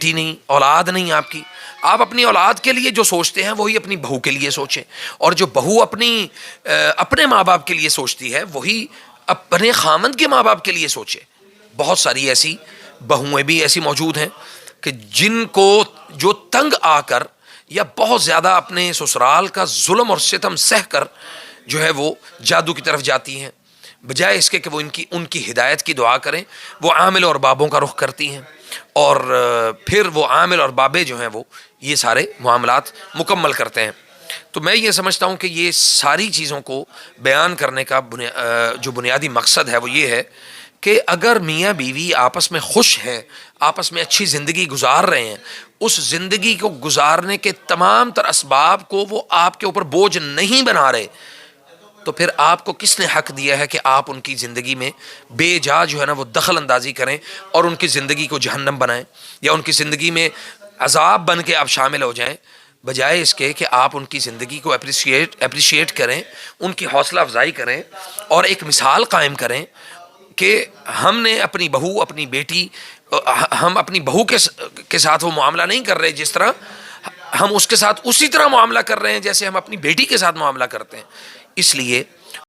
بیٹی نہیں، اولاد نہیں آپ کی، آپ اپنی اولاد کے لیے جو سوچتے ہیں وہی اپنی بہو کے لیے سوچیں، اور جو بہو اپنے ماں باپ کے لیے سوچتی ہے وہی اپنے خامند کے ماں باپ کے لیے سوچے۔ بہت ساری ایسی بہویں بھی ایسی موجود ہیں کہ جن کو جو تنگ آ کر یا بہت زیادہ اپنے سسرال کا ظلم اور ستم سہ کر جو ہے وہ جادو کی طرف جاتی ہیں، بجائے اس کے کہ وہ ان کی ہدایت کی دعا کریں، وہ عامل اور بابوں کا رخ کرتی ہیں، اور پھر وہ عامل اور بابے جو ہیں وہ یہ سارے معاملات مکمل کرتے ہیں۔ تو میں یہ سمجھتا ہوں کہ یہ ساری چیزوں کو بیان کرنے کا جو بنیادی مقصد ہے وہ یہ ہے کہ اگر میاں بیوی آپس میں خوش ہیں، آپس میں اچھی زندگی گزار رہے ہیں، اس زندگی کو گزارنے کے تمام تر اسباب کو وہ آپ کے اوپر بوجھ نہیں بنا رہے، تو پھر آپ کو کس نے حق دیا ہے کہ آپ ان کی زندگی میں بے جا جو ہے نا وہ دخل اندازی کریں اور ان کی زندگی کو جہنم بنائیں، یا ان کی زندگی میں عذاب بن کے آپ شامل ہو جائیں، بجائے اس کے کہ آپ ان کی زندگی کو اپریشیٹ کریں، ان کی حوصلہ افزائی کریں اور ایک مثال قائم کریں کہ ہم نے اپنی بہو، اپنی بیٹی، ہم اپنی بہو کے ساتھ وہ معاملہ نہیں کر رہے جس طرح ہم اس کے ساتھ اسی طرح معاملہ کر رہے ہیں جیسے ہم اپنی بیٹی کے ساتھ معاملہ کرتے ہیں۔ اس لیے